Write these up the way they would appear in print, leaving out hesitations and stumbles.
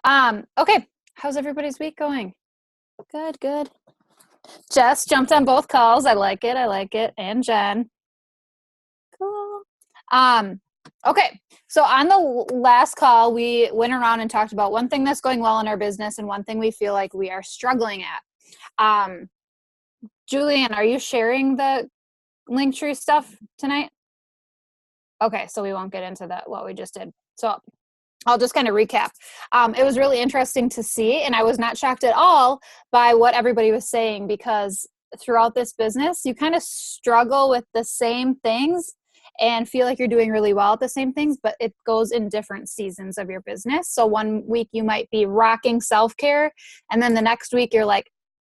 Okay. How's everybody's week going? Good, good. Jess jumped on both calls. I like it. I like it. And Jen. Cool. Um, okay. So on the last call, we went around and talked about one thing that's going well in our business and one thing we feel like we are struggling at. Um, Julian, are you sharing the Linktree stuff tonight? Okay, so we won't get into that what we just did. So I'll just kind of recap. It was really interesting to see, and I was not shocked at all by what everybody was saying because throughout this business, you kind of struggle with the same things and feel like you're doing really well at the same things, but it goes in different seasons of your business. So one week you might be rocking self-care, and then the next week you're like,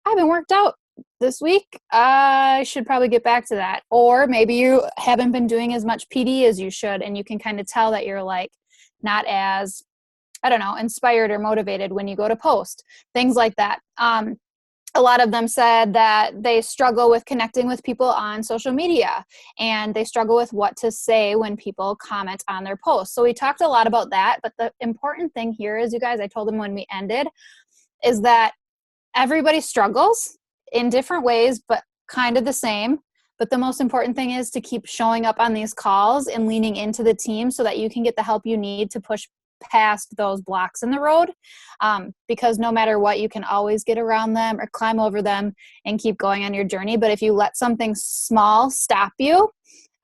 I haven't worked out this week. I should probably get back to that. Or maybe you haven't been doing as much PD as you should, and you can kind of tell that you're like, not as, I don't know, inspired or motivated when you go to post, things like that. A lot of them said that they struggle with connecting with people on social media and they struggle with what to say when people comment on their posts. So we talked a lot about that, but the important thing here is, you guys, I told them when we ended, is that everybody struggles in different ways, but kind of the same. But the most important thing is to keep showing up on these calls and leaning into the team so that you can get the help you need to push past those blocks in the road. Because no matter what, you can always get around them or climb over them and keep going on your journey. But if you let something small stop you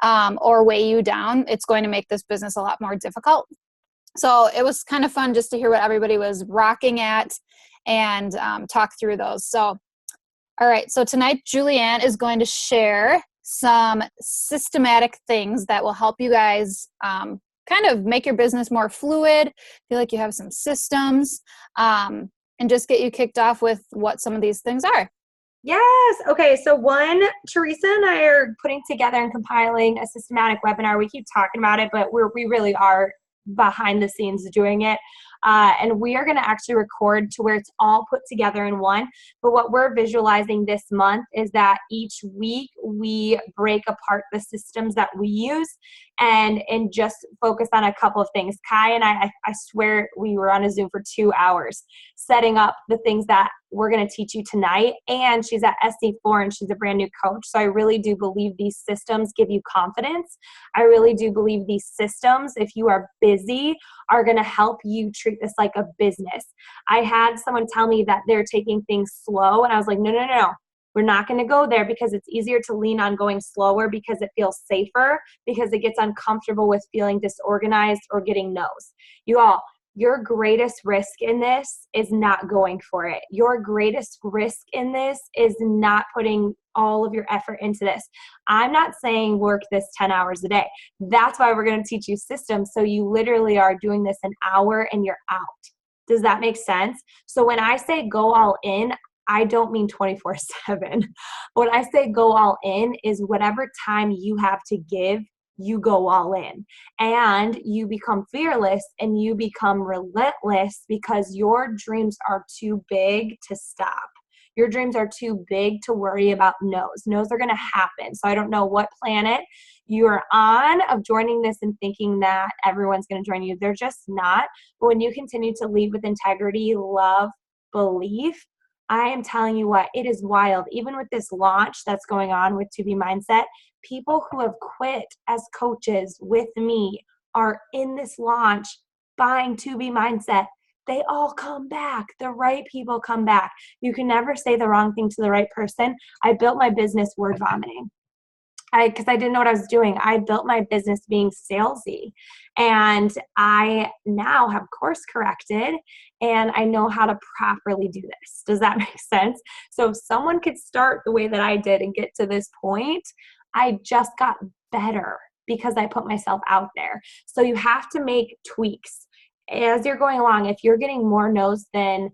or weigh you down, it's going to make this business a lot more difficult. So it was kind of fun just to hear what everybody was rocking at and talk through those. So all right, so tonight Julianne is going to share some systematic things that will help you guys kind of make your business more fluid, feel like you have some systems, and just get you kicked off with what some of these things are. Yes. Okay. So Teresa and I are putting together and compiling a systematic webinar. We keep talking about it, but we really are behind the scenes doing it. And we are going to actually record to where it's all put together in one. But what we're visualizing this month is that each week we break apart the systems that we use and just focus on a couple of things. Kai and I swear we were on a Zoom for 2 hours setting up the things that we're going to teach you tonight. And she's at SC4 and she's a brand new coach. So I really do believe these systems give you confidence. I really do believe these systems, if you are busy, are going to help you treat this like a business. I had someone tell me that they're taking things slow. And I was like, no. We're not going to go there because it's easier to lean on going slower because it feels safer, because it gets uncomfortable with feeling disorganized or getting no's. You all, your greatest risk in this is not going for it. Your greatest risk in this is not putting all of your effort into this. I'm not saying work this 10 hours a day. That's why we're going to teach you systems. So you literally are doing this an hour and you're out. Does that make sense? So when I say go all in, I don't mean 24/7. When I say go all in is whatever time you have to give, you go all in, and you become fearless and you become relentless because your dreams are too big to stop. Your dreams are too big to worry about no's. No's are going to happen. So I don't know what planet you're on of joining this and thinking that everyone's going to join you. They're just not. But when you continue to lead with integrity, love, belief, I am telling you what, it is wild. Even with this launch that's going on with To Be Mindset, people who have quit as coaches with me are in this launch buying To Be Mindset. They all come back. The right people come back. You can never say the wrong thing to the right person. I built my business word vomiting. Because I didn't know what I was doing. I built my business being salesy. And I now have course corrected and I know how to properly do this. Does that make sense? So if someone could start the way that I did and get to this point, I just got better because I put myself out there. So you have to make tweaks as you're going along. If you're getting more no's than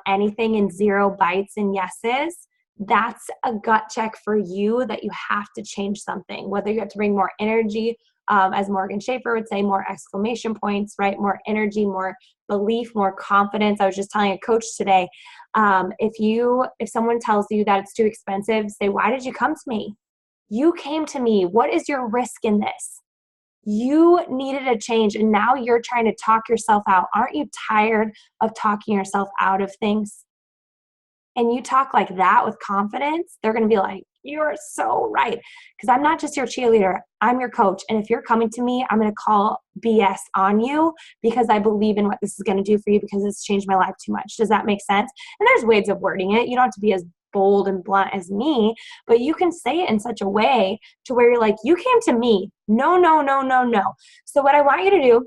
anything and 0 bites and yeses, that's a gut check for you that you have to change something, whether you have to bring more energy, as Morgan Schaefer would say, more exclamation points, right? More energy, more belief, more confidence. I was just telling a coach today, if someone tells you that it's too expensive, say, why did you come to me? You came to me. What is your risk in this? You needed a change and now you're trying to talk yourself out. Aren't you tired of talking yourself out of things? And you talk like that with confidence, they're going to be like, you are so right. Because I'm not just your cheerleader, I'm your coach. And if you're coming to me, I'm going to call BS on you because I believe in what this is going to do for you because it's changed my life too much. Does that make sense? And there's ways of wording it. You don't have to be as bold and blunt as me, but you can say it in such a way to where you're like, you came to me. No, no, no, no, no. So what I want you to do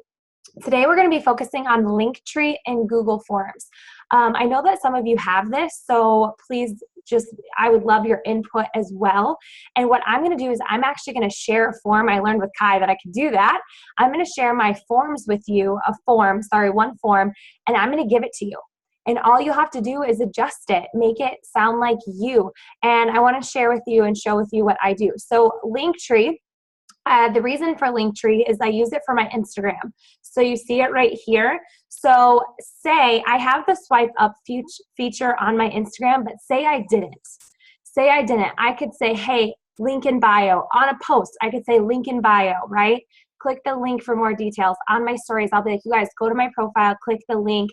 today, we're going to be focusing on Linktree and Google Forms. I know that some of you have this, so please I would love your input as well. And what I'm going to do is I'm actually going to share a form. I learned with Kai that I could do that. I'm going to share my forms with you, one form, and I'm going to give it to you. And all you have to do is adjust it, make it sound like you. And I want to share with you and show with you what I do. So Linktree, the reason for Linktree is I use it for my Instagram. So you see it right here. So say I have the swipe up feature on my Instagram, but say I didn't. I could say, hey, link in bio. On a post, I could say link in bio, right? Click the link for more details. On my stories, I'll be like, you guys go to my profile, click the link,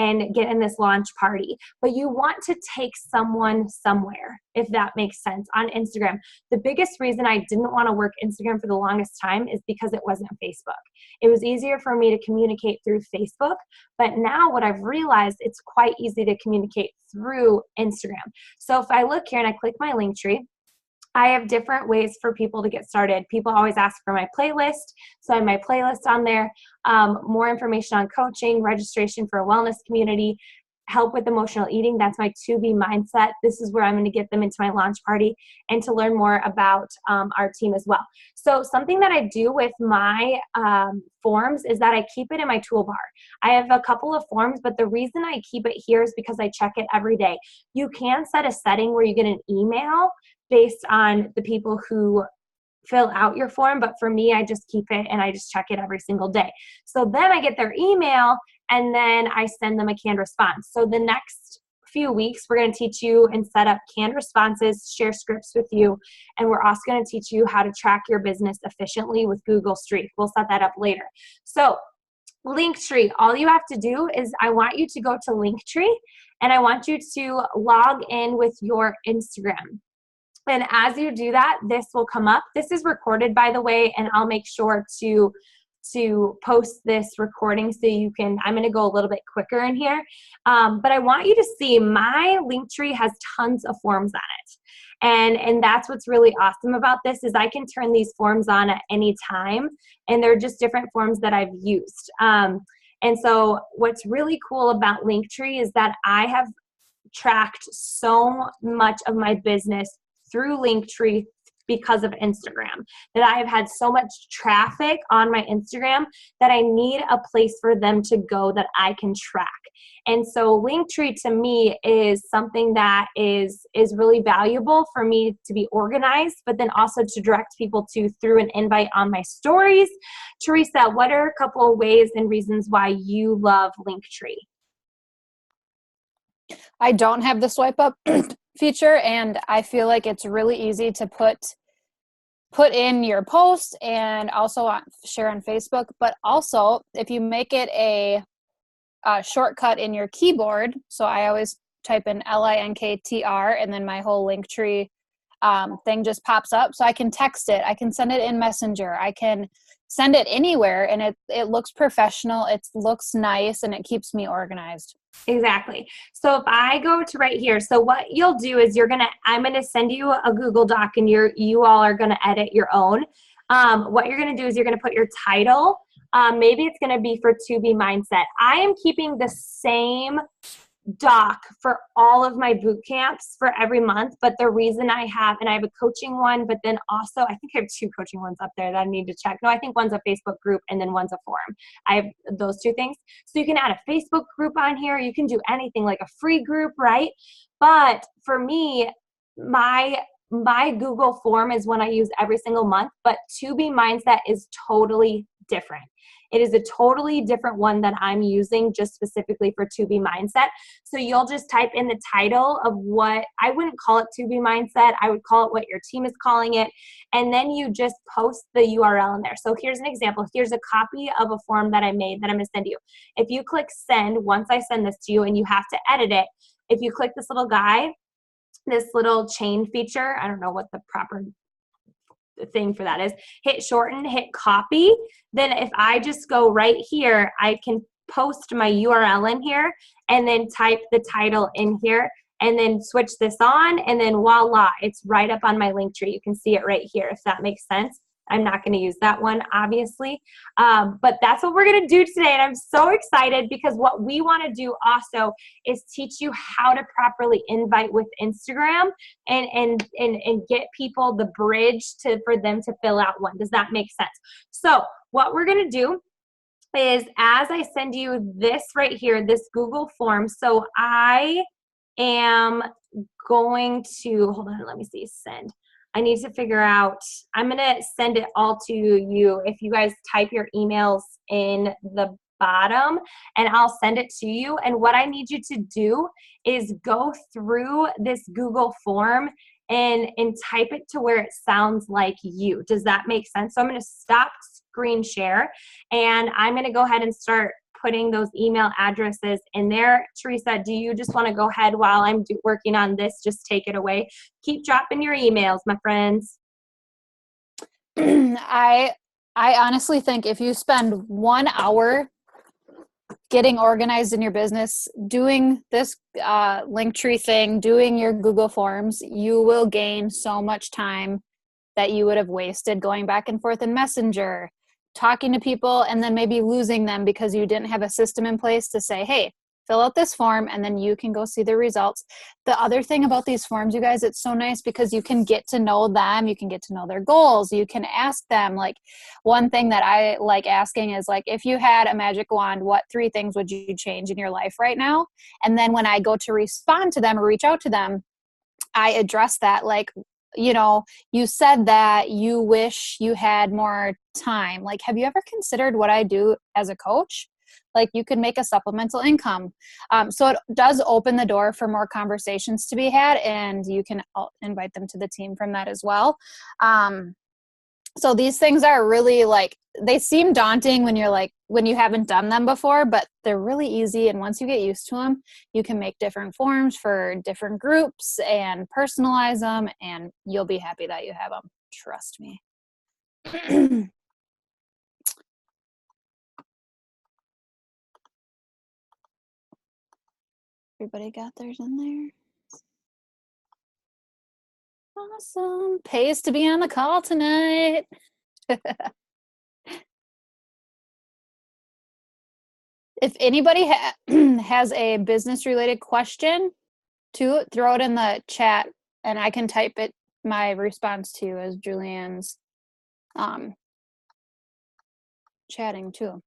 and get in this launch party. But you want to take someone somewhere, if that makes sense, on Instagram. The biggest reason I didn't want to work Instagram for the longest time is because it wasn't Facebook. It was easier for me to communicate through Facebook, but now what I've realized, it's quite easy to communicate through Instagram. So if I look here and I click my Linktree, I have different ways for people to get started. People always ask for my playlist, so I have my playlist on there. More information on coaching, registration for a wellness community, help with emotional eating. That's my 2B mindset. This is where I'm going to get them into my launch party and to learn more about our team as well. So something that I do with my forms is that I keep it in my toolbar. I have a couple of forms, but the reason I keep it here is because I check it every day. You can set a setting where you get an email based on the people who fill out your form, but for me, I just keep it and I just check it every single day. So then I get their email and then I send them a canned response. So the next few weeks, we're going to teach you and set up canned responses, share scripts with you, and we're also going to teach you how to track your business efficiently with Google Streak. We'll set that up later. So Linktree, all you have to do is I want you to go to Linktree and I want you to log in with your Instagram. And as you do that, this will come up. This is recorded, by the way, and I'll make sure to post this recording so you can, I'm going to go a little bit quicker in here. But I want you to see my Linktree has tons of forms on it. And that's what's really awesome about this is I can turn these forms on at any time, and they're just different forms that I've used. And so what's really cool about Linktree is that I have tracked so much of my business through Linktree because of Instagram, that I have had so much traffic on my Instagram that I need a place for them to go that I can track. And so Linktree to me is something that is really valuable for me to be organized, but then also to direct people to through an invite on my stories. Teresa, what are a couple of ways and reasons why you love Linktree? I don't have the swipe up feature, and I feel like it's really easy to put in your post and also share on Facebook. But also, if you make it a shortcut in your keyboard, so I always type in LINKTR and then my whole Linktree thing just pops up, so I can text it, I can send it in Messenger, I can send it anywhere, and it looks professional, it looks nice, and it keeps me organized. Exactly. So if I go to right here, so what you'll do is I'm going to send you a Google Doc and you all are going to edit your own. What you're going to do is you're going to put your title. Maybe it's going to be for 2B Mindset. I am keeping the same doc for all of my boot camps for every month, but the reason I have a coaching one, but then also I think I have 2 coaching ones up there that I need to check. No, I think one's a Facebook group and then one's a forum. I have those 2 things. So you can add a Facebook group on here. You can do anything like a free group, right? But for me, my Google form is one I use every single month, but 2B Mindset is totally different. It is a totally different one that I'm using just specifically for To Be Mindset. So you'll just type in the title of what, I wouldn't call it To Be Mindset, I would call it what your team is calling it, and then you just post the URL in there. So here's an example. Here's a copy of a form that I made that I'm going to send you. If you click send, once I send this to you, and you have to edit it, if you click this little guy, this little chain feature, I don't know what the proper thing for that is, hit shorten, hit copy. Then if I just go right here, I can post my URL in here and then type the title in here and then switch this on, and then voila, it's right up on my link tree. You can see it right here, if that makes sense. I'm not going to use that one, obviously. But that's what we're going to do today. And I'm so excited because what we want to do also is teach you how to properly invite with Instagram and get people the bridge for them to fill out one. Does that make sense? So what we're going to do is, as I send you this right here, this Google form, so I am going to, hold on, let me see, send. I need to figure out, I'm going to send it all to you. If you guys type your emails in the bottom, and I'll send it to you. And what I need you to do is go through this Google form and type it to where it sounds like you. Does that make sense? So I'm going to stop screen share, and I'm going to go ahead and start putting those email addresses in there. Teresa, do you just want to go ahead while I'm working on this? Just take it away. Keep dropping your emails, my friends. I honestly think if you spend 1 hour getting organized in your business, doing this Linktree thing, doing your Google Forms, you will gain so much time that you would have wasted going back and forth in Messenger, talking to people, and then maybe losing them because you didn't have a system in place to say, hey, fill out this form, and then you can go see the results. The other thing about these forms, you guys, it's so nice because you can get to know them. You can get to know their goals. You can ask them. Like, one thing that I like asking is, like, if you had a magic wand, what 3 things would you change in your life right now? And then when I go to respond to them or reach out to them, I address that, like, you know, you said that you wish you had more time. Like, have you ever considered what I do as a coach? Like, you could make a supplemental income. So it does open the door for more conversations to be had, and you can invite them to the team from that as well. So these things are really, like, they seem daunting when you haven't done them before, but they're really easy. And once you get used to them, you can make different forms for different groups and personalize them, and you'll be happy that you have them. Trust me. Everybody got theirs in there? Awesome. Pays to be on the call tonight. If anybody has a business related question, to throw it in the chat, and I can type it, my response to you, as Julianne's chatting too.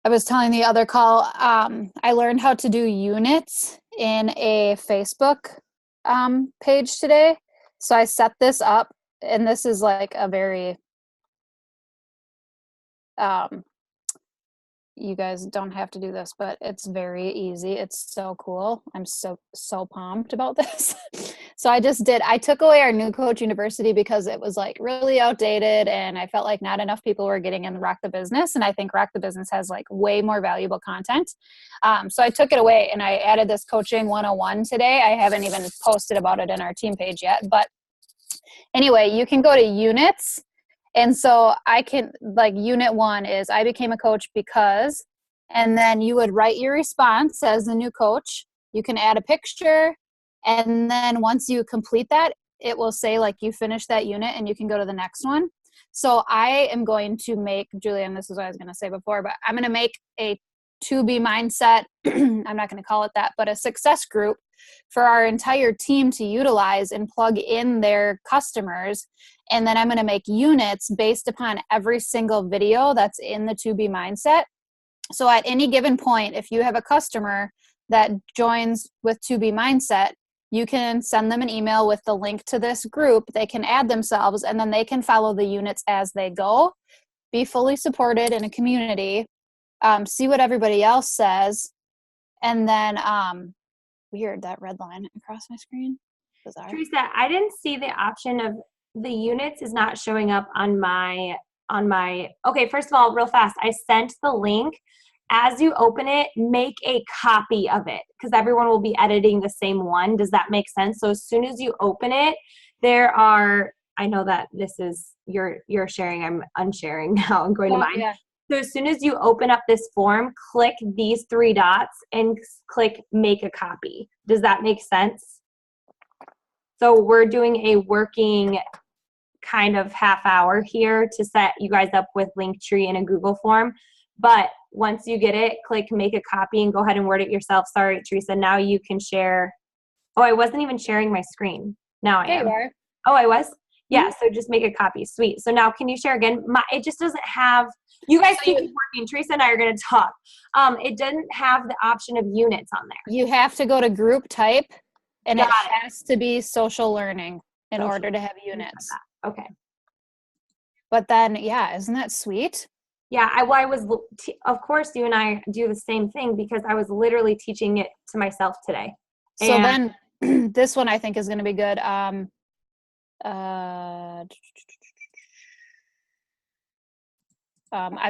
I was telling the other call, I learned how to do units in a Facebook page today. So I set this up, and this is like a very, you guys don't have to do this, but it's very easy. It's so cool. I'm so pumped about this. So I took away our New Coach University because it was like really outdated, and I felt like not enough people were getting in Rock the Business. And I think Rock the Business has like way more valuable content. So I took it away, and I added this Coaching 101 today. I haven't even posted about it in our team page yet, but anyway, you can go to units. And so I can, like, unit 1 is I became a coach because, and then you would write your response as a new coach. You can add a picture, and then once you complete that, it will say like you finished that unit, and you can go to the next one. So I am going to make, Julianne, this is what I was going to say before, but I'm going to make a To Be Mindset, I'm not going to call it that, but a success group for our entire team to utilize and plug in their customers. And then I'm going to make units based upon every single video that's in the To Be Mindset. So at any given point, if you have a customer that joins with To Be Mindset, you can send them an email with the link to this group. They can add themselves, and then they can follow the units as they go, be fully supported in a community, see what everybody else says, and then weird, that red line across my screen. Bizarre. Teresa, I didn't see the option of the units is not showing up on my okay, first of all, real fast, I sent the link. As you open it, make a copy of it because everyone will be editing the same one. Does that make sense? So as soon as you open it, there are, I know that this is you're sharing, I'm unsharing now. I'm going to mine. Yeah. So as soon as you open up this form, click these 3 dots and click make a copy. Does that make sense? So we're doing a working kind of half hour here to set you guys up with Linktree in a Google form. But once you get it, click make a copy and go ahead and word it yourself. Sorry, Teresa. Now you can share. Oh, I wasn't even sharing my screen. Now I am. You are. Oh, I was? Yeah, so just make a copy. Sweet. So now can you share again? It just doesn't have, you guys keep working. Teresa and I are going to talk. It doesn't have the option of units on there. You have to go to group type, and it has to be social learning in order to have units. Okay. But then, yeah, isn't that sweet? Yeah, I was, of course, you and I do the same thing because I was literally teaching it to myself today. So then this one I think is going to be good. I've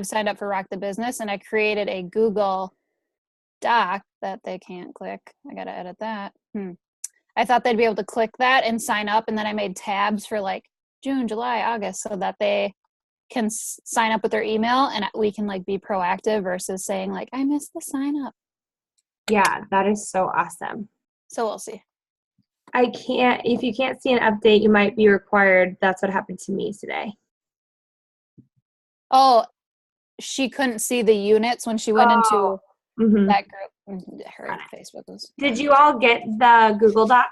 signed up for Rock the Business, and I created a Google Doc that they can't click. I got to edit that. I thought they'd be able to click that and sign up, and then I made tabs for like June, July, August, so that they can sign up with their email, and we can like be proactive versus saying like, I missed the sign up. Yeah, that is so awesome. So we'll see. If you can't see an update, you might be required. That's what happened to me today. Oh, she couldn't see the units when she went into that group. Her Facebook was. Did you all get the Google Doc?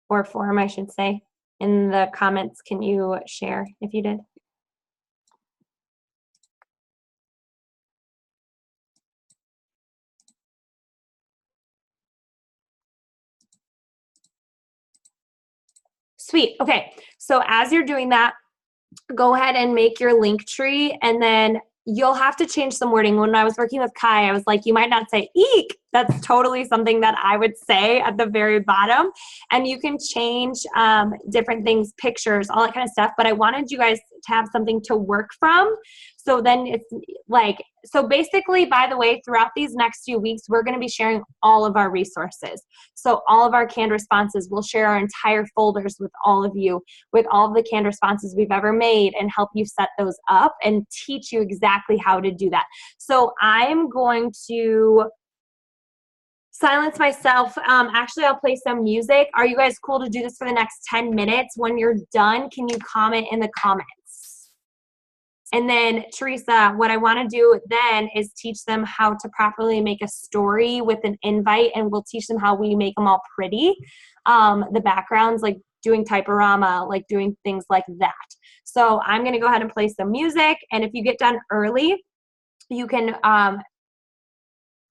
Or form, I should say. In the comments, can you share if you did? Sweet. Okay. So as you're doing that, go ahead and make your Linktree, and then you'll have to change some wording. When I was working with Kai, I was like, you might not say eek. That's totally something that I would say at the very bottom. And you can change different things, pictures, all that kind of stuff. But I wanted you guys to have something to work from. So then it's like, so basically, by the way, throughout these next few weeks, we're going to be sharing all of our resources. So all of our canned responses, we'll share our entire folders with all of you, with all of the canned responses we've ever made, and help you set those up and teach you exactly how to do that. So I'm going to silence myself. Actually, I'll play some music. Are you guys cool to do this for the next 10 minutes? When you're done, can you comment in the comments? And then, Teresa, what I want to do then is teach them how to properly make a story with an invite, and we'll teach them how we make them all pretty. The backgrounds, like doing typorama, like doing things like that. So I'm going to go ahead and play some music, and if you get done early, you can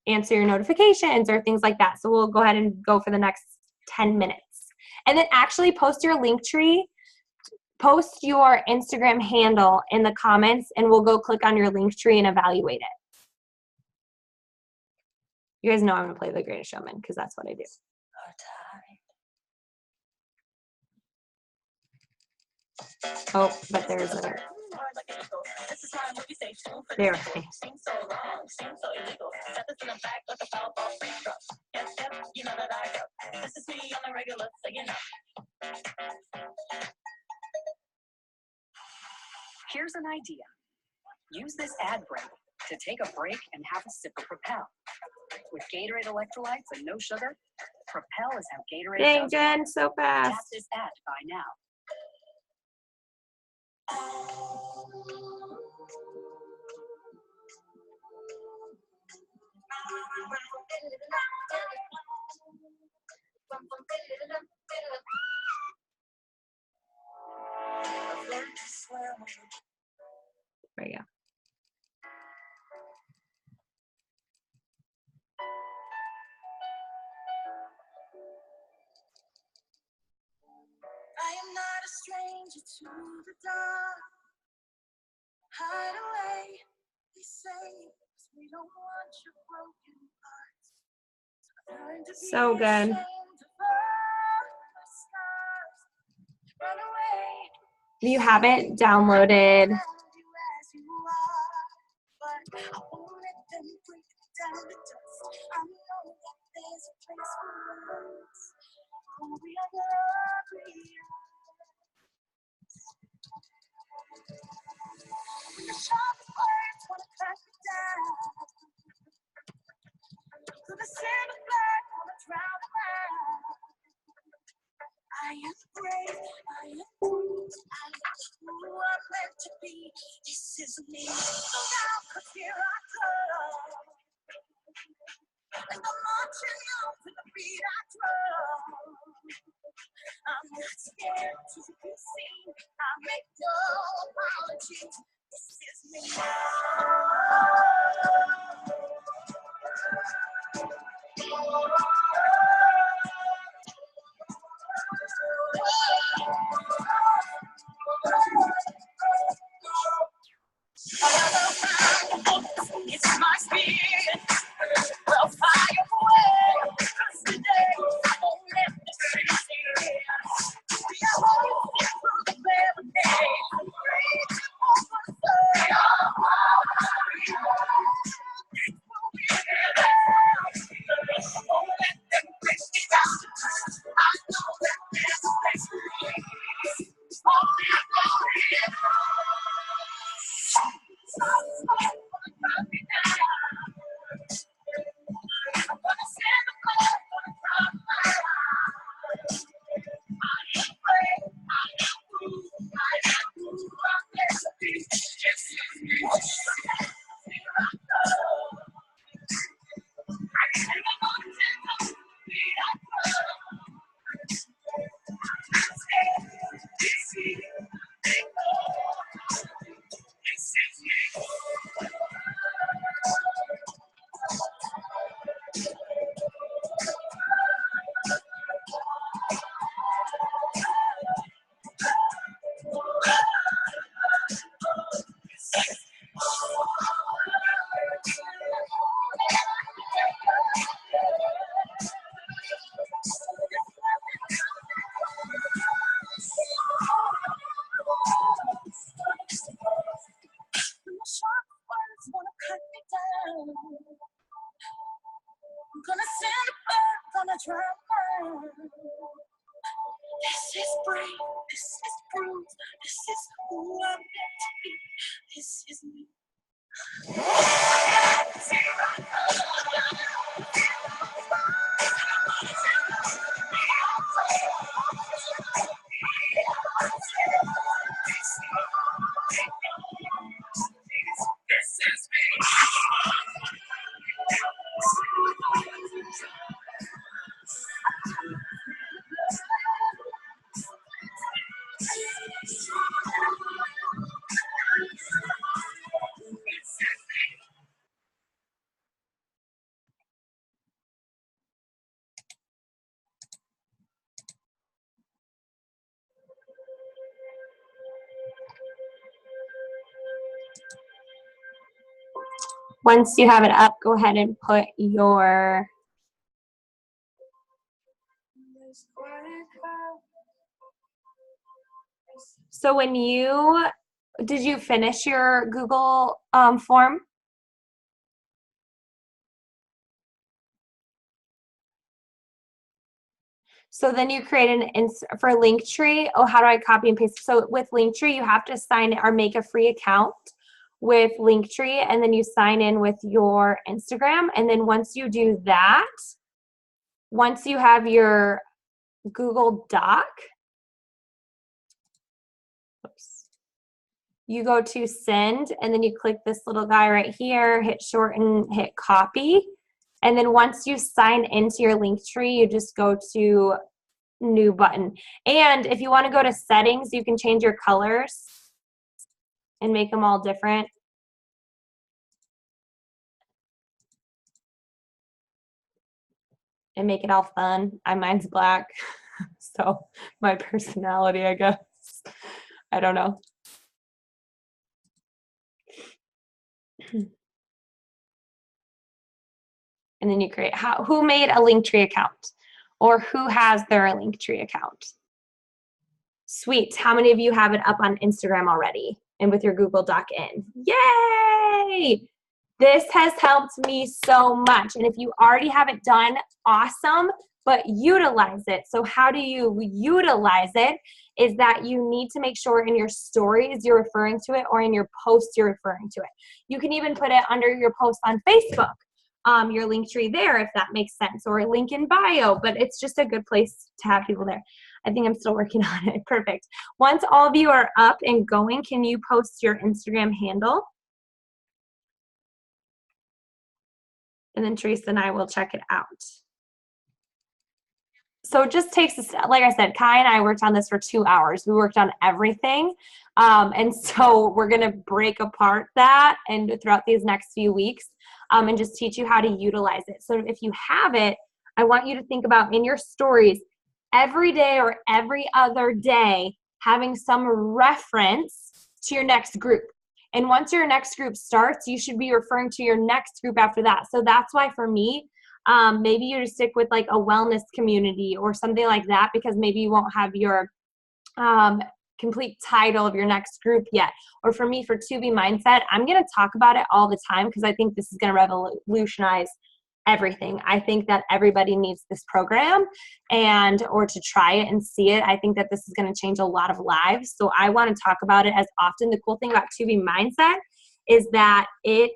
answer your notifications or things like that. So we'll go ahead and go for the next 10 minutes. And then actually post your Linktree. Post your Instagram handle in the comments, and we'll go click on your Linktree and evaluate it. You guys know I'm going to play The Greatest Showman because that's what I do. Oh, but there's a... There. Here's an idea. Use this ad break to take a break and have a sip of Propel. With Gatorade electrolytes and no sugar, Propel is how Gatorade Dang, Jen, so fast. Tap this ad to buy now. There you go. a stranger to the dark. Hide away, they say, 'cause we don't want your broken parts. Learn to be So good. ashamed of all our scars. Run away. If you haven't downloaded Love you as you are, but I won't let them break me down to dust. I know that there's a place for us. Oh, we are glorious. When the sharpest words wanna cut me down, to the silver blood wanna drown them out. I am brave, I am bruised, I am who I'm meant to be. This is me. So now, 'cause here I come. And I'm marching on to the beat I drum. I'm not scared to be seen. I make no apologies. This is me. It's my spirit. Well, fire away. 'Cause today I won't let the streets in. We are all through the barricade. Reaching for the sun. I won't let them break me down. I know that there's a place for me. Oh, yeah. I'm gonna send a bird, gonna drown. This is brave, this is bruised, this is who I'm meant to be. This is me. Once you have it up, go ahead and put your so when you did you finish your Google form? So then you create for Linktree. Oh, how do I copy and paste? So with Linktree, you have to sign or make a free account with Linktree, and then you sign in with your Instagram. And then once you do that, once you have your Google Doc, oops, you go to send, and then you click this little guy right here, hit shorten, hit copy. And then once you sign into your Linktree, you just go to new button. And if you want to go to settings, you can change your colors and make them all different. And make it all fun. Mine's black, so my personality, I guess. I don't know. And then you create, who made a Linktree account or who has their Linktree account? Sweet. How many of you have it up on Instagram already and with your Google Doc in? Yay! This has helped me so much. And if you already have it done, awesome, but utilize it. So how do you utilize it is that you need to make sure in your stories you're referring to it, or in your posts you're referring to it. You can even put it under your post on Facebook, your Linktree there, if that makes sense, or a link in bio, but it's just a good place to have people there. I think I'm still working on it. Perfect. Once all of you are up and going, can you post your Instagram handle? And then Teresa and I will check it out. So it just takes, like I said, Kai and I worked on this for 2 hours. We worked on everything. And so we're going to break apart that and throughout these next few weeks and just teach you how to utilize it. So if you have it, I want you to think about in your stories every day or every other day having some reference to your next group. And once your next group starts, you should be referring to your next group after that. So that's why for me, maybe you just stick with like a wellness community or something like that, because maybe you won't have your complete title of your next group yet. Or for me, for 2B Mindset, I'm going to talk about it all the time because I think this is going to revolutionize everything. I think that everybody needs this program or to try it and see it. I think that this is going to change a lot of lives. So I want to talk about it as often. The cool thing about 2B Mindset is that it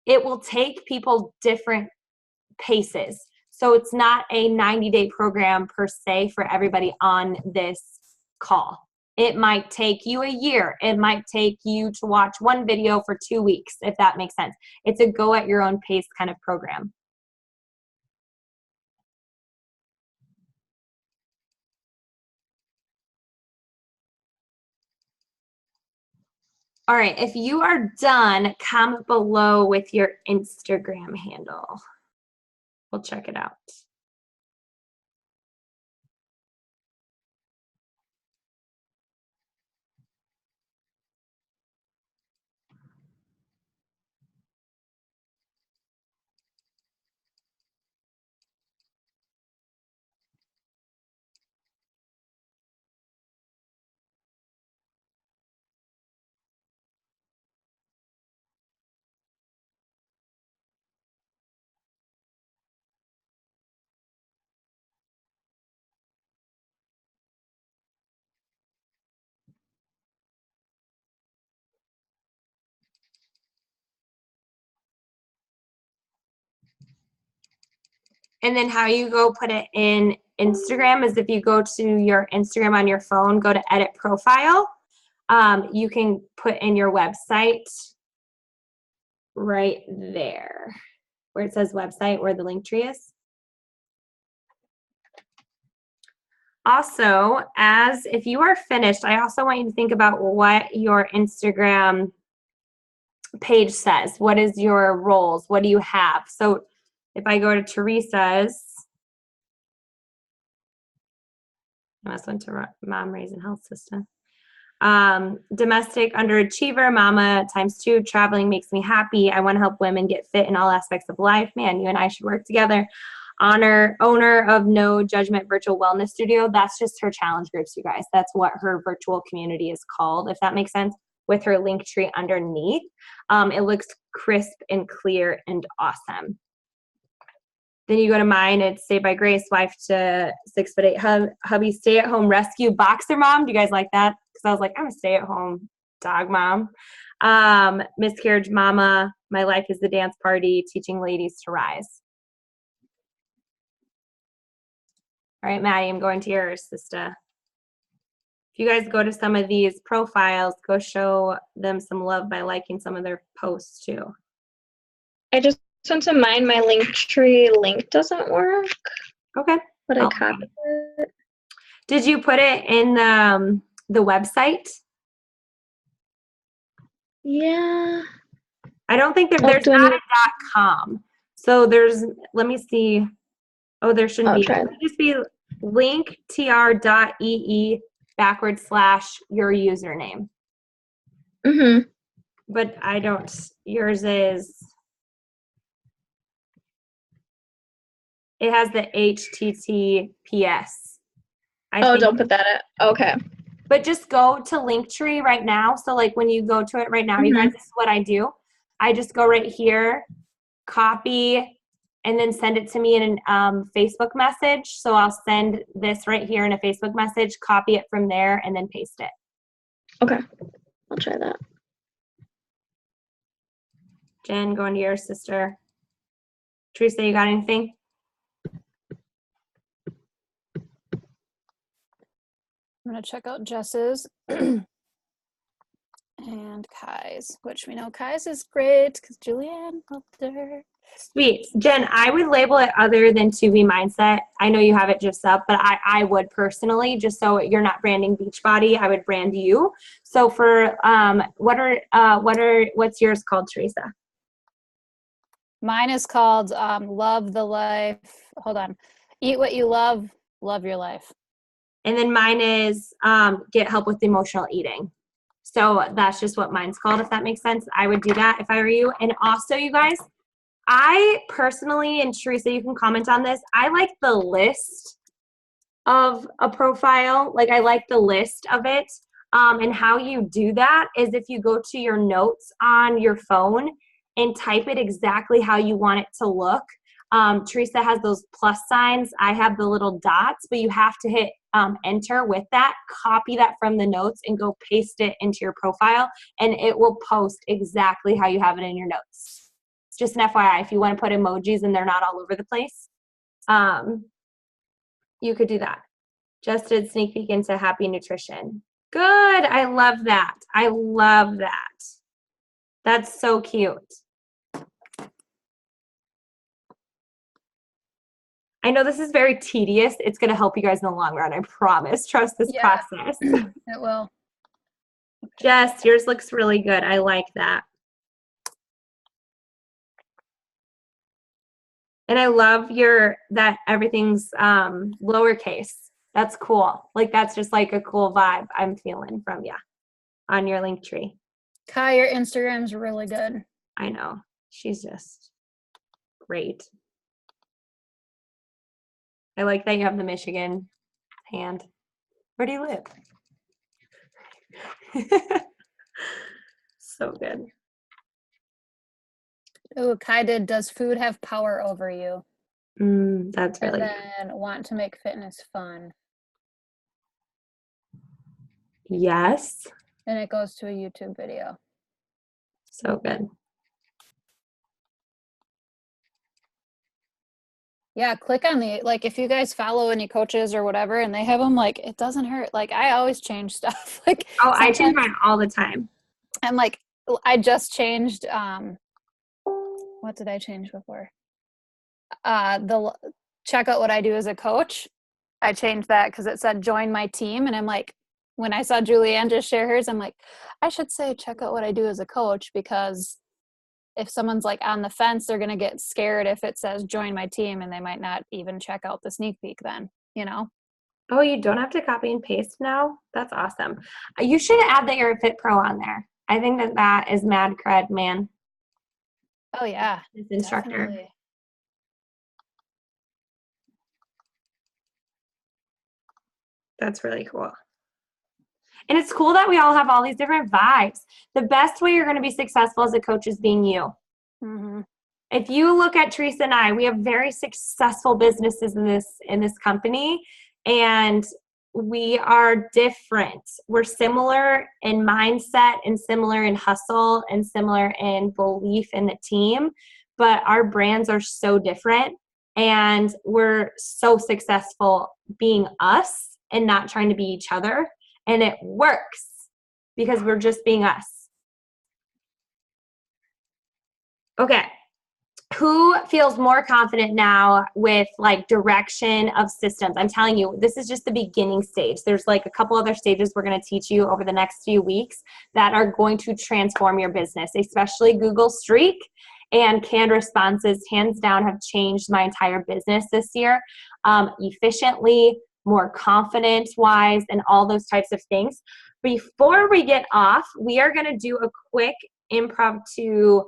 will take people different paces. So it's not a 90-day program per se for everybody on this call. It might take you a year. It might take you to watch one video for 2 weeks, if that makes sense. It's a go at your own pace kind of program. All right, if you are done, comment below with your Instagram handle. We'll check it out. And then how you go put it in Instagram is if you go to your Instagram on your phone, go to edit profile. You can put in your website right there where it says website, where the Linktree is. Also, if you are finished, I also want you to think about what your Instagram page says. What is your roles? What do you have? So if I go to Teresa's, I must went to Mom Raising Health System. Domestic underachiever, mama ×2, traveling makes me happy. I want to help women get fit in all aspects of life. Man, you and I should work together. Owner of No Judgment Virtual Wellness Studio. That's just her challenge groups, you guys. That's what her virtual community is called, if that makes sense, with her Linktree underneath. It looks crisp and clear and awesome. Then you go to mine, it's Saved by Grace, wife to 6'8" hubby, stay-at-home rescue boxer mom. Do you guys like that? Because I was like, I'm a stay-at-home dog mom. Miscarriage mama, my life is the dance party, teaching ladies to rise. All right, Maddie, I'm going to yours, sister. If you guys go to some of these profiles, go show them some love by liking some of their posts too. I just went to mine. My Linktree link doesn't work. Okay. But I copied it. Did you put it in the website? Yeah. I don't think there's not a .com. So let me see. Oh, there shouldn't be. It should just be linktr.ee/your username. Mm-hmm. But I don't, yours is, it has the HTTPS. Don't put that in. Okay. But just go to Linktree right now. So like when you go to it right now, you guys, this is what I do. I just go right here, copy, and then send it to me in an Facebook message. So I'll send this right here in a Facebook message, copy it from there, and then paste it. Okay. I'll try that. Jen, going to your sister. Teresa, you got anything? I'm going to check out Jess's and Kai's, which we know Kai's is great because Julianne loved her. Sweet. Jen, I would label it other than To Be Mindset. I know you have it just up, but I would personally, just so you're not branding Beachbody, I would brand you. So for what's yours called, Teresa? Mine is called Love the Life. Hold on. Eat what you love your life. And then mine is Get Help with Emotional Eating. So that's just what mine's called, if that makes sense. I would do that if I were you. And also, you guys, I personally, and Teresa, you can comment on this, I like the list of a profile. Like, I like the list of it. And how you do that is if you go to your notes on your phone and type it exactly how you want it to look. Teresa has those plus signs. I have the little dots, but you have to hit enter with that, copy that from the notes, and go paste it into your profile, and it will post exactly how you have it in your notes. Just an FYI, if you want to put emojis and they're not all over the place, you could do that. Just did sneak peek into Happy Nutrition. Good. I love that. I love that. That's so cute. I know this is very tedious. It's going to help you guys in the long run. I promise. Trust this process. It will. Jess, yours looks really good. I like that. And I love that everything's lowercase. That's cool. Like, that's just like a cool vibe I'm feeling from you on your Linktree. Kai, your Instagram's really good. I know. She's just great. I like that you have the Michigan hand. Where do you live? So good. Oh, Kai did, does food have power over you? That's really good. And then want to make fitness fun. Yes. And it goes to a YouTube video. So good. Yeah, click on like, if you guys follow any coaches or whatever and they have them, like, it doesn't hurt. Like, I always change stuff. Like, I change mine all the time. And like, I just changed, what did I change before? Check out what I do as a coach. I changed that because it said join my team. And I'm like, when I saw Julianne just share hers, I'm like, I should say check out what I do as a coach, because if someone's like on the fence, they're going to get scared if it says join my team, and they might not even check out the sneak peek then, you know? Oh, you don't have to copy and paste now? That's awesome. You should add that you're a Fit Pro on there. I think that is mad cred, man. Oh, yeah. This instructor. Definitely. That's really cool. And it's cool that we all have all these different vibes. The best way you're going to be successful as a coach is being you. Mm-hmm. If you look at Teresa and I, we have very successful businesses in this company, and we are different. We're similar in mindset and similar in hustle and similar in belief in the team, but our brands are so different, and we're so successful being us and not trying to be each other. And it works because we're just being us. Okay. Who feels more confident now with like direction of systems? I'm telling you, this is just the beginning stage. There's like a couple other stages we're going to teach you over the next few weeks that are going to transform your business, especially Google Streak and canned responses. Hands down have changed my entire business this year, efficiently, more confidence wise, and all those types of things. Before we get off, we are going to do a quick impromptu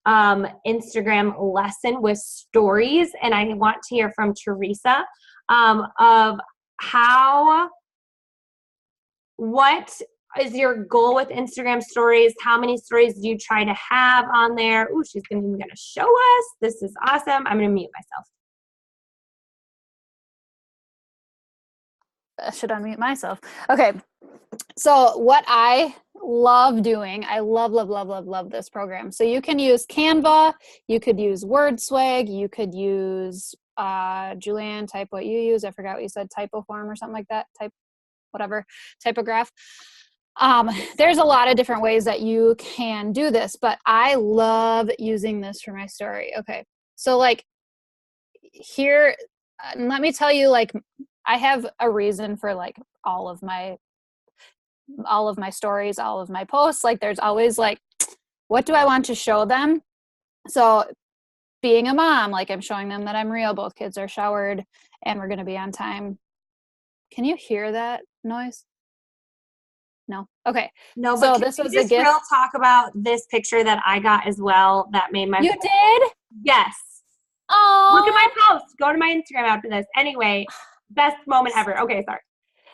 Instagram lesson with stories. And I want to hear from Teresa of what is your goal with Instagram stories? How many stories do you try to have on there? Ooh, she's going to show us. This is awesome. I'm going to mute myself. Should unmute myself. Okay. So what I love doing, I love this program. So you can use Canva, you could use WordSwag, you could use Julianne, type what you use. I forgot what you said, Typoform or something like that. Typograph. There's a lot of different ways that you can do this, but I love using this for my story. Okay. So like here, let me tell you, like, I have a reason for like all of my stories, all of my posts. Like there's always like, what do I want to show them? So being a mom, like I'm showing them that I'm real. Both kids are showered and we're going to be on time. Can you hear that noise? No. Okay. No, so but this can was we a just gift. real talk about this picture that I got as well that made my You did? Yes. Oh, Look at my post. Go to my Instagram after this. Anyway, best moment ever. Okay, sorry.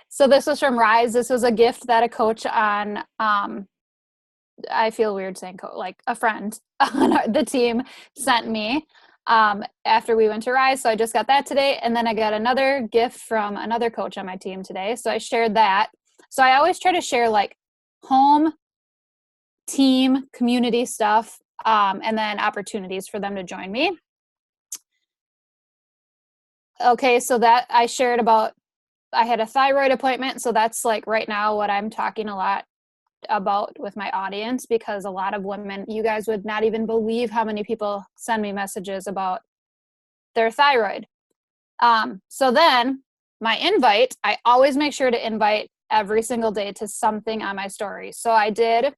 So this was from Rise. This was a gift that a coach on, I feel weird saying like a friend on the team sent me after we went to Rise. So I just got that today. And then I got another gift from another coach on my team today. So I shared that. So I always try to share like home, team, community stuff, and then opportunities for them to join me. Okay, so that I shared about, I had a thyroid appointment. So that's like right now what I'm talking a lot about with my audience, because a lot of women, you guys would not even believe how many people send me messages about their thyroid. So then my invite, I always make sure to invite every single day to something on my story. So I did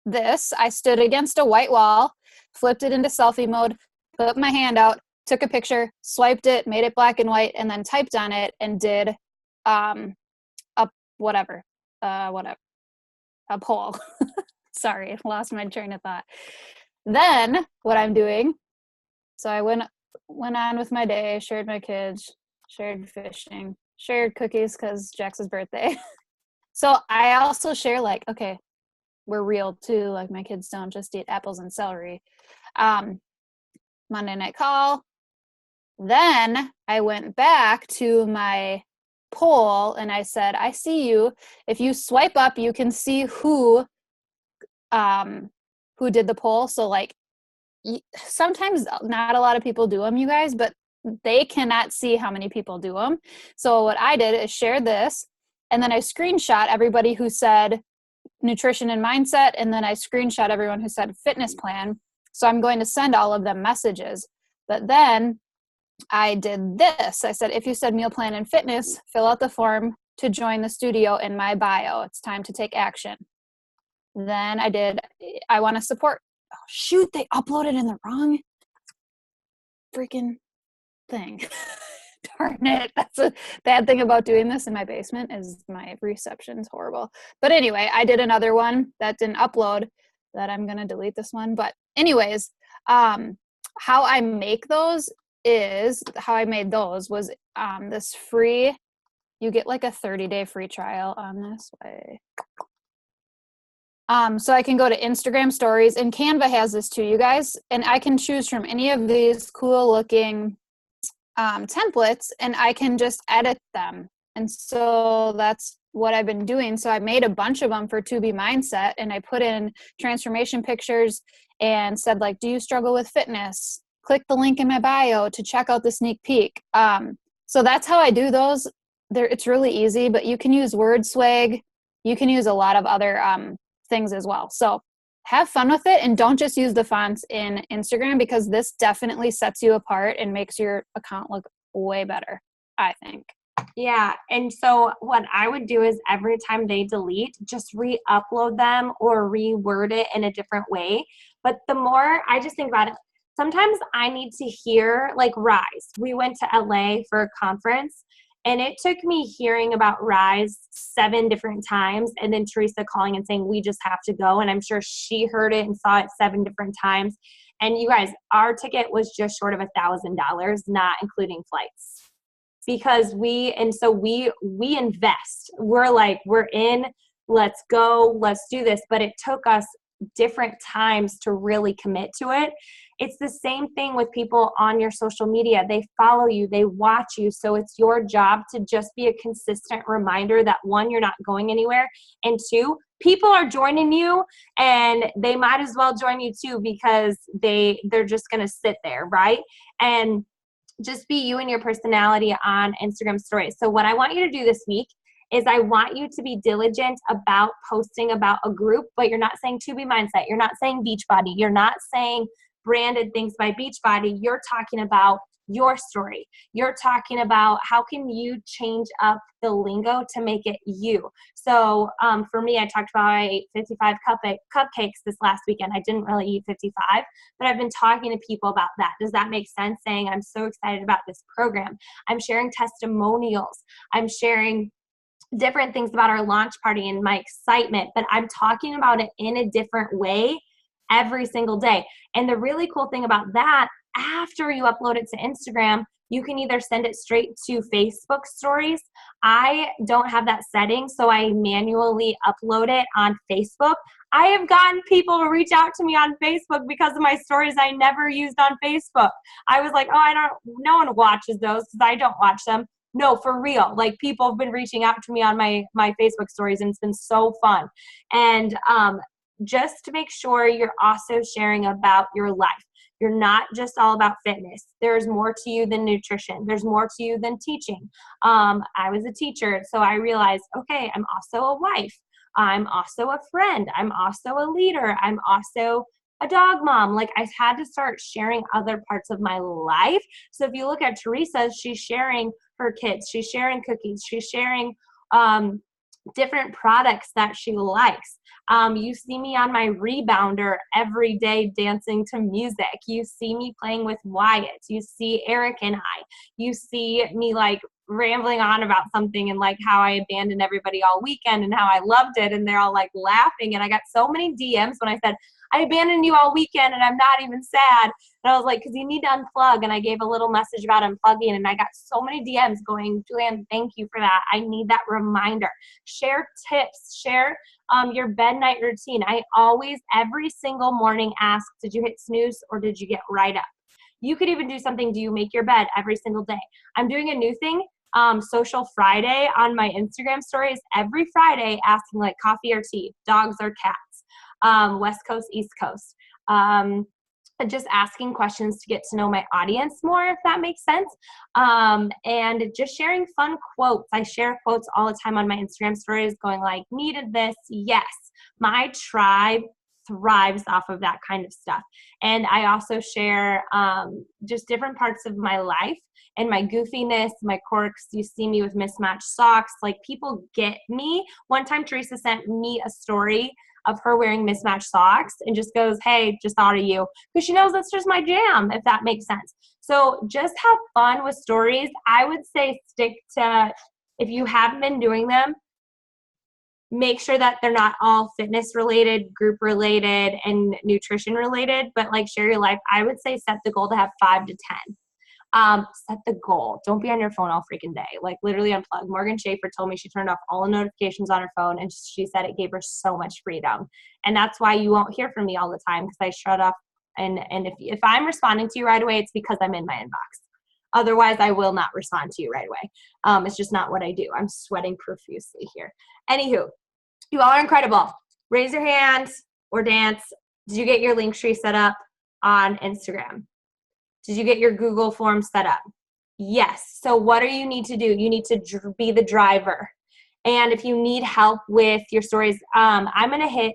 this. I stood against a white wall, flipped it into selfie mode, put my hand out, took a picture, swiped it, made it black and white, and then typed on it and did a poll. Sorry, I lost my train of thought. Then what I'm doing, so I went on with my day, shared my kids, shared fishing, shared cookies because Jax's birthday. So I also share like, okay, we're real too. Like my kids don't just eat apples and celery. Monday night call. Then I went back to my poll and I said, I see you. If you swipe up, you can see who did the poll. So like sometimes not a lot of people do them, you guys, but they cannot see how many people do them. So what I did is share this, and then I screenshot everybody who said nutrition and mindset, and then I screenshot everyone who said fitness plan. So I'm going to send all of them messages. But then I did this. I said, if you said meal plan and fitness, fill out the form to join the studio in my bio. It's time to take action. Then I want to support. Oh, shoot, they uploaded in the wrong freaking thing. Darn it. That's a bad thing about doing this in my basement, is my reception's horrible. But anyway, I did another one that didn't upload, that I'm going to delete this one. But anyways, how I make those is, how I made those was this free, you get like a 30-day free trial on this way. So I can go to Instagram stories, and Canva has this too, you guys, and I can choose from any of these cool looking templates, and I can just edit them. And so that's what I've been doing. So I made a bunch of them for To Be Mindset, and I put in transformation pictures and said, like, do you struggle with fitness? Click the link in my bio to check out the sneak peek. So that's how I do those. It's really easy, but you can use WordSwag. You can use a lot of other things as well. So have fun with it, and don't just use the fonts in Instagram, because this definitely sets you apart and makes your account look way better, I think. Yeah. And so what I would do is every time they delete, just re-upload them or reword it in a different way. But the more I just think about it, sometimes I need to hear, like Rise. We went to LA for a conference, and it took me hearing about Rise 7 different times, and then Teresa calling and saying, we just have to go. And I'm sure she heard it and saw it 7 different times. And you guys, our ticket was just short of $1,000, not including flights. Because we invest. We're like, we're in, let's go, let's do this. But it took us different times to really commit to it. It's the same thing with people on your social media. They follow you, they watch you. So it's your job to just be a consistent reminder that 1, you're not going anywhere, and 2, people are joining you, and they might as well join you too, because they're just going to sit there, right? And just be you and your personality on Instagram stories. So what I want you to do this week is I want you to be diligent about posting about a group, but you're not saying To Be Mindset. You're not saying Beachbody. You're not saying Branded Things by Beachbody. You're talking about your story. You're talking about how can you change up the lingo to make it you. So for me, I talked about I ate 55 cupcakes this last weekend. I didn't really eat 55, but I've been talking to people about that. Does that make sense? Saying I'm so excited about this program. I'm sharing testimonials. I'm sharing different things about our launch party and my excitement, but I'm talking about it in a different way every single day. And the really cool thing about that, after you upload it to Instagram, you can either send it straight to Facebook stories. I don't have that setting, so I manually upload it on Facebook. I have gotten people to reach out to me on Facebook because of my stories I never used on Facebook. I was like, no one watches those because I don't watch them. No, for real. Like, people have been reaching out to me on my Facebook stories, and it's been so fun. And just to make sure you're also sharing about your life. You're not just all about fitness. There's more to you than nutrition. There's more to you than teaching. I was a teacher, so I realized, okay, I'm also a wife. I'm also a friend. I'm also a leader. I'm also a dog mom. Like, I've had to start sharing other parts of my life. So if you look at Teresa, she's sharing her kids. She's sharing cookies. She's sharing different products that she likes. You see me on my rebounder every day dancing to music. You see me playing with Wyatt. You see Eric and I. You see me like rambling on about something and like how I abandoned everybody all weekend and how I loved it, and they're all like laughing. And I got so many DMs when I said, I abandoned you all weekend and I'm not even sad. And I was like, because you need to unplug. And I gave a little message about unplugging, and I got so many DMs going, Julianne, thank you for that. I need that reminder. Share tips. Share your bed night routine. I always, every single morning, ask, did you hit snooze or did you get right up? You could even do something, do you make your bed every single day? I'm doing a new thing, Social Friday on my Instagram stories every Friday, asking like coffee or tea, dogs or cats, West Coast, East Coast. Just asking questions to get to know my audience more, if that makes sense. And just sharing fun quotes. I share quotes all the time on my Instagram stories going like, needed this, yes. My tribe thrives off of that kind of stuff. And I also share just different parts of my life and my goofiness, my quirks. You see me with mismatched socks. Like, people get me. One time Teresa sent me a story of her wearing mismatched socks and just goes, hey, just thought of you. Because she knows that's just my jam, if that makes sense. So just have fun with stories. I would say stick to, if you haven't been doing them, make sure that they're not all fitness related, group related, and nutrition related, but like share your life. I would say set the goal to have 5 to 10. Set the goal. Don't be on your phone all freaking day. Like, literally unplug. Morgan Schaefer told me she turned off all the notifications on her phone, and she said it gave her so much freedom. And that's why you won't hear from me all the time, because I shut off. And if I'm responding to you right away, it's because I'm in my inbox. Otherwise, I will not respond to you right away. It's just not what I do. I'm sweating profusely here. Anywho, you all are incredible. Raise your hand or dance. Did you get your Linktree set up on Instagram? Did you get your Google Forms set up? Yes. So what do you need to do? You need to be the driver. And if you need help with your stories, I'm going to hit